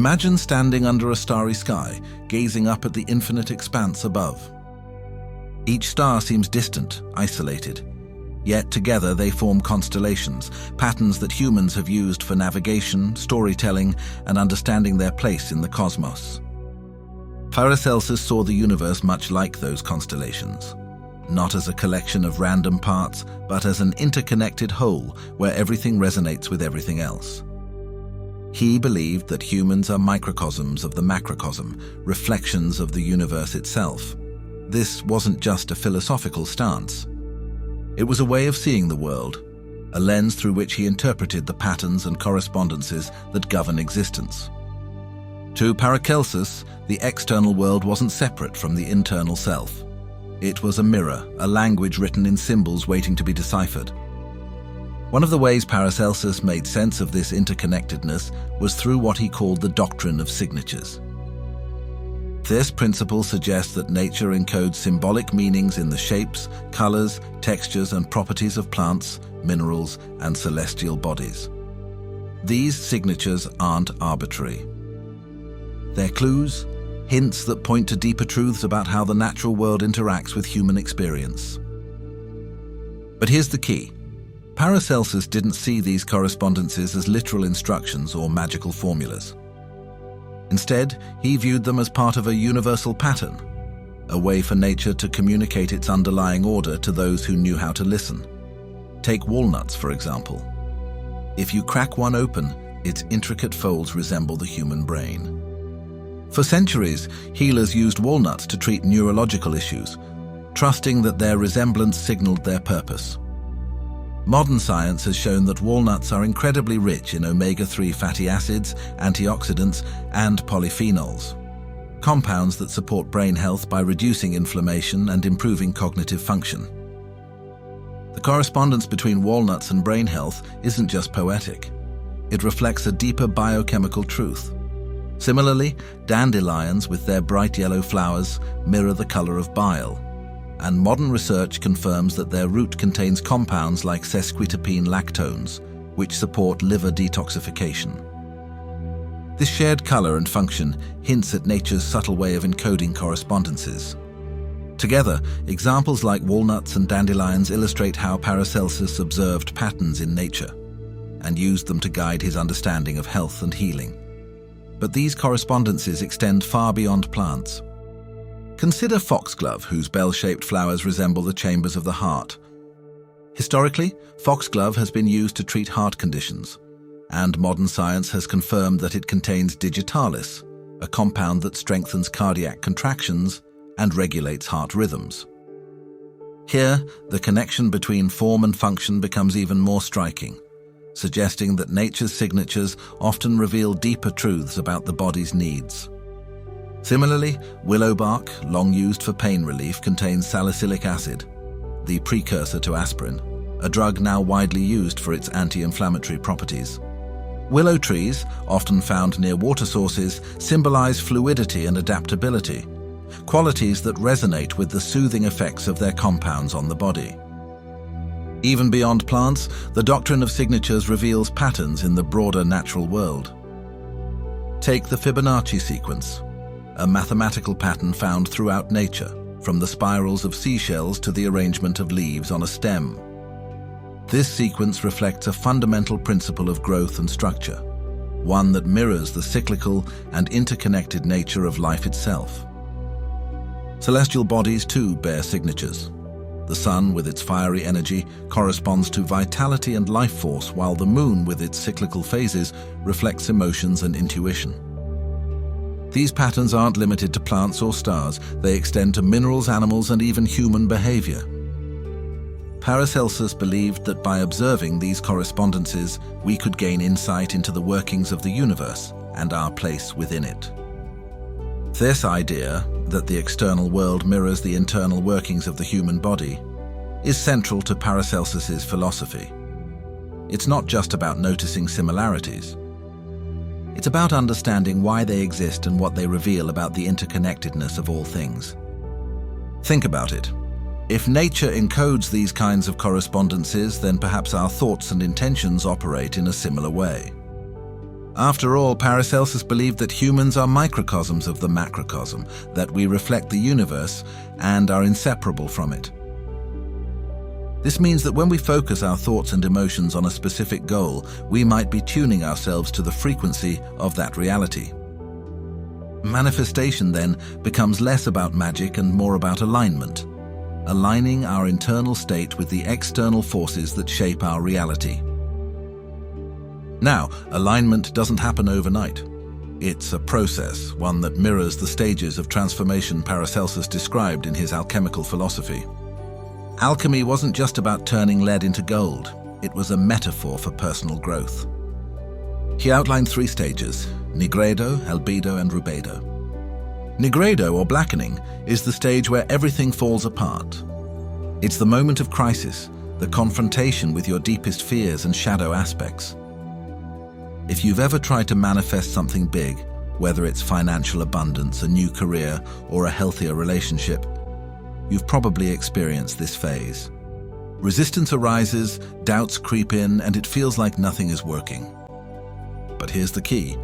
Imagine standing under a starry sky, gazing up at the infinite expanse above. Each star seems distant, isolated, yet together they form constellations, patterns that humans have used for navigation, storytelling, and understanding their place in the cosmos. Paracelsus saw the universe much like those constellations, not as a collection of random parts, but as an interconnected whole where everything resonates with everything else. He believed that humans are microcosms of the macrocosm, reflections of the universe itself. This wasn't just a philosophical stance. It was a way of seeing the world, a lens through which he interpreted the patterns and correspondences that govern existence. To Paracelsus, the external world wasn't separate from the internal self. It was a mirror, a language written in symbols waiting to be deciphered. One of the ways Paracelsus made sense of this interconnectedness was through what he called the Doctrine of Signatures. This principle suggests that nature encodes symbolic meanings in the shapes, colors, textures, and properties of plants, minerals, and celestial bodies. These signatures aren't arbitrary. They're clues, hints that point to deeper truths about how the natural world interacts with human experience. But here's the key. Paracelsus didn't see these correspondences as literal instructions or magical formulas. Instead, he viewed them as part of a universal pattern, a way for nature to communicate its underlying order to those who knew how to listen. Take walnuts, for example. If you crack one open, its intricate folds resemble the human brain. For centuries, healers used walnuts to treat neurological issues, trusting that their resemblance signaled their purpose. Modern science has shown that walnuts are incredibly rich in omega-3 fatty acids, antioxidants, and polyphenols, compounds that support brain health by reducing inflammation and improving cognitive function. The correspondence between walnuts and brain health isn't just poetic. It reflects a deeper biochemical truth. Similarly, dandelions with their bright yellow flowers mirror the color of bile, and modern research confirms that their root contains compounds like sesquiterpene lactones, which support liver detoxification. This shared color and function hints at nature's subtle way of encoding correspondences. Together, examples like walnuts and dandelions illustrate how Paracelsus observed patterns in nature and used them to guide his understanding of health and healing. But these correspondences extend far beyond plants. Consider foxglove, whose bell-shaped flowers resemble the chambers of the heart. Historically, foxglove has been used to treat heart conditions, and modern science has confirmed that it contains digitalis, a compound that strengthens cardiac contractions and regulates heart rhythms. Here, the connection between form and function becomes even more striking, suggesting that nature's signatures often reveal deeper truths about the body's needs. Similarly, willow bark, long used for pain relief, contains salicylic acid, the precursor to aspirin, a drug now widely used for its anti-inflammatory properties. Willow trees, often found near water sources, symbolize fluidity and adaptability, qualities that resonate with the soothing effects of their compounds on the body. Even beyond plants, the Doctrine of Signatures reveals patterns in the broader natural world. Take the Fibonacci sequence, a mathematical pattern found throughout nature, from the spirals of seashells to the arrangement of leaves on a stem. This sequence reflects a fundamental principle of growth and structure, one that mirrors the cyclical and interconnected nature of life itself. Celestial bodies too bear signatures. The sun, with its fiery energy, corresponds to vitality and life force, while the moon, with its cyclical phases, reflects emotions and intuition. These patterns aren't limited to plants or stars. They extend to minerals, animals, and even human behavior. Paracelsus believed that by observing these correspondences, we could gain insight into the workings of the universe and our place within it. This idea, that the external world mirrors the internal workings of the human body, is central to Paracelsus's philosophy. It's not just about noticing similarities. It's about understanding why they exist and what they reveal about the interconnectedness of all things. Think about it. If nature encodes these kinds of correspondences, then perhaps our thoughts and intentions operate in a similar way. After all, Paracelsus believed that humans are microcosms of the macrocosm, that we reflect the universe and are inseparable from it. This means that when we focus our thoughts and emotions on a specific goal, we might be tuning ourselves to the frequency of that reality. Manifestation then becomes less about magic and more about alignment, aligning our internal state with the external forces that shape our reality. Now, alignment doesn't happen overnight. It's a process, one that mirrors the stages of transformation Paracelsus described in his alchemical philosophy. Alchemy wasn't just about turning lead into gold, it was a metaphor for personal growth. He outlined 3 stages: nigredo, albedo, and rubedo. Nigredo, or blackening, is the stage where everything falls apart. It's the moment of crisis, the confrontation with your deepest fears and shadow aspects. If you've ever tried to manifest something big, whether it's financial abundance, a new career, or a healthier relationship, you've probably experienced this phase. Resistance arises, doubts creep in, and it feels like nothing is working. But here's the key.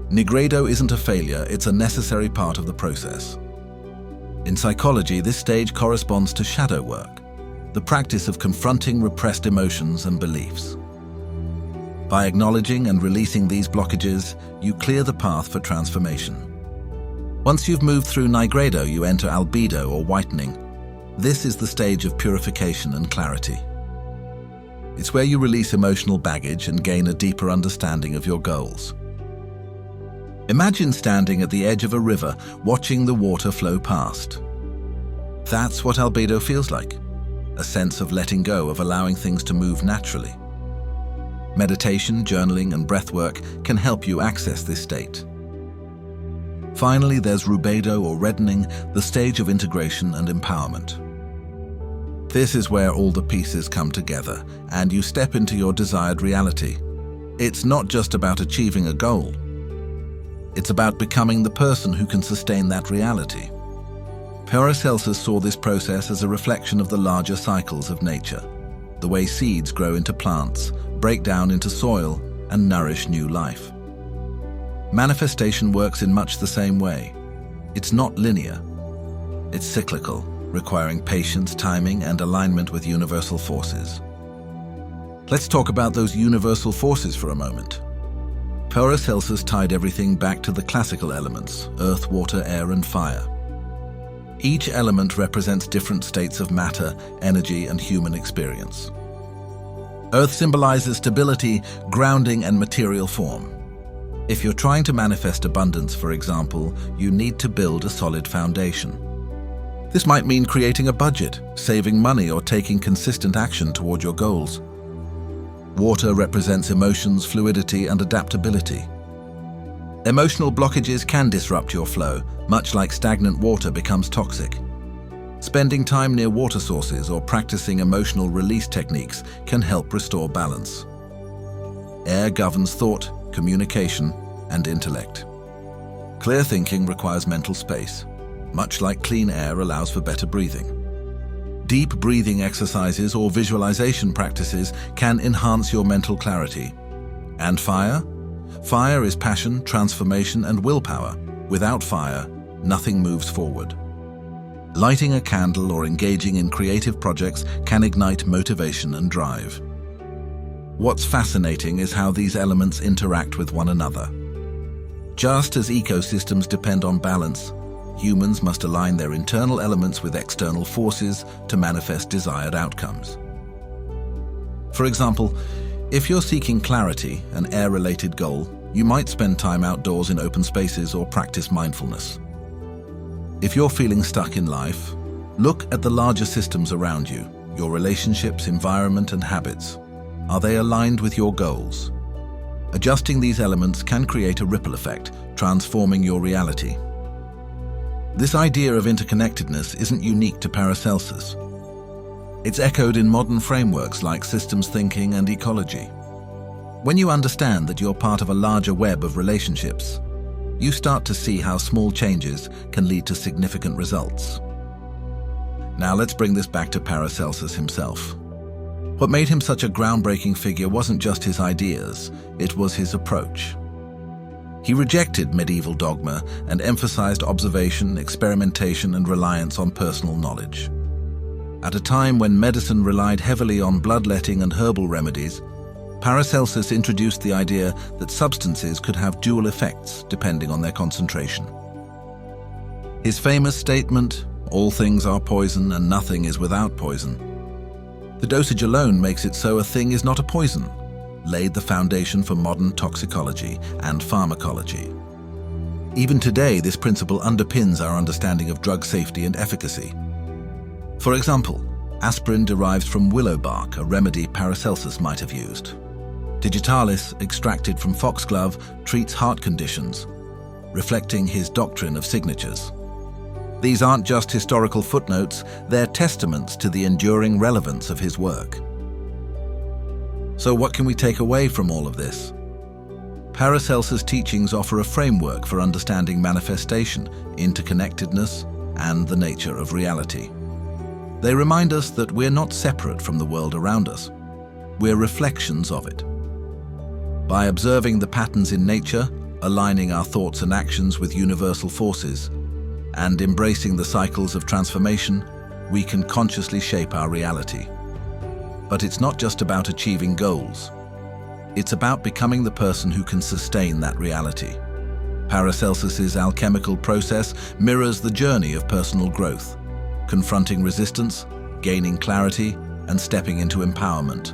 Nigredo isn't a failure, it's a necessary part of the process. In psychology, this stage corresponds to shadow work, the practice of confronting repressed emotions and beliefs. By acknowledging and releasing these blockages, you clear the path for transformation. Once you've moved through nigredo, you enter albedo, or whitening. This is the stage of purification and clarity. It's where you release emotional baggage and gain a deeper understanding of your goals. Imagine standing at the edge of a river, watching the water flow past. That's what albedo feels like, a sense of letting go, of allowing things to move naturally. Meditation, journaling, and breathwork can help you access this state. Finally, there's rubedo, or reddening, the stage of integration and empowerment. This is where all the pieces come together, and you step into your desired reality. It's not just about achieving a goal. It's about becoming the person who can sustain that reality. Paracelsus saw this process as a reflection of the larger cycles of nature, the way seeds grow into plants, break down into soil, and nourish new life. Manifestation works in much the same way. It's not linear. It's cyclical, requiring patience, timing, and alignment with universal forces. Let's talk about those universal forces for a moment. Paracelsus tied everything back to the classical elements: earth, water, air, and fire. Each element represents different states of matter, energy, and human experience. Earth symbolizes stability, grounding, and material form. If you're trying to manifest abundance, for example, you need to build a solid foundation. This might mean creating a budget, saving money, or taking consistent action toward your goals. Water represents emotions, fluidity, and adaptability. Emotional blockages can disrupt your flow, much like stagnant water becomes toxic. Spending time near water sources or practicing emotional release techniques can help restore balance. Air governs thought, communication, and intellect. Clear thinking requires mental space, much like clean air allows for better breathing. Deep breathing exercises or visualization practices can enhance your mental clarity. And fire? Fire is passion, transformation, and willpower. Without fire, nothing moves forward. Lighting a candle or engaging in creative projects can ignite motivation and drive. What's fascinating is how these elements interact with one another. Just as ecosystems depend on balance, humans must align their internal elements with external forces to manifest desired outcomes. For example, if you're seeking clarity, an air-related goal, you might spend time outdoors in open spaces or practice mindfulness. If you're feeling stuck in life, look at the larger systems around you, your relationships, environment, and habits. Are they aligned with your goals? Adjusting these elements can create a ripple effect, transforming your reality. This idea of interconnectedness isn't unique to Paracelsus. It's echoed in modern frameworks like systems thinking and ecology. When you understand that you're part of a larger web of relationships, you start to see how small changes can lead to significant results. Now let's bring this back to Paracelsus himself. What made him such a groundbreaking figure wasn't just his ideas, it was his approach. He rejected medieval dogma and emphasized observation, experimentation, and reliance on personal knowledge. At a time when medicine relied heavily on bloodletting and herbal remedies, Paracelsus introduced the idea that substances could have dual effects depending on their concentration. His famous statement, "All things are poison and nothing is without poison," the dosage alone makes it so a thing is not a poison, laid the foundation for modern toxicology and pharmacology. Even today, this principle underpins our understanding of drug safety and efficacy. For example, aspirin derives from willow bark, a remedy Paracelsus might have used. Digitalis, extracted from foxglove, treats heart conditions, reflecting his Doctrine of Signatures. These aren't just historical footnotes, they're testaments to the enduring relevance of his work. So what can we take away from all of this? Paracelsus' teachings offer a framework for understanding manifestation, interconnectedness, and the nature of reality. They remind us that we're not separate from the world around us. We're reflections of it. By observing the patterns in nature, aligning our thoughts and actions with universal forces, and embracing the cycles of transformation, we can consciously shape our reality. But it's not just about achieving goals. It's about becoming the person who can sustain that reality. Paracelsus' alchemical process mirrors the journey of personal growth, confronting resistance, gaining clarity, and stepping into empowerment.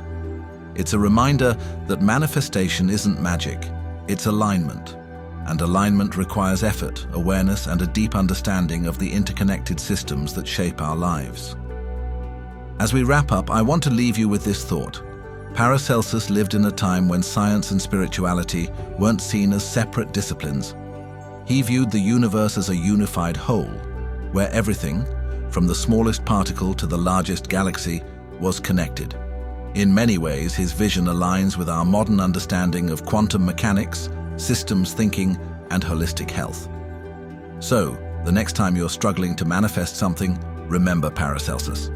It's a reminder that manifestation isn't magic, it's alignment. And alignment requires effort, awareness, and a deep understanding of the interconnected systems that shape our lives. As we wrap up, I want to leave you with this thought. Paracelsus lived in a time when science and spirituality weren't seen as separate disciplines. He viewed the universe as a unified whole, where everything, from the smallest particle to the largest galaxy, was connected. In many ways, his vision aligns with our modern understanding of quantum mechanics, systems thinking, and holistic health. So, the next time you're struggling to manifest something, remember Paracelsus.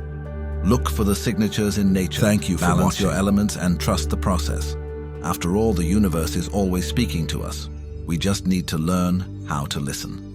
Look for the signatures in nature. Thank you for Balance watching. your elements and trust the process. After all, the universe is always speaking to us. We just need to learn how to listen.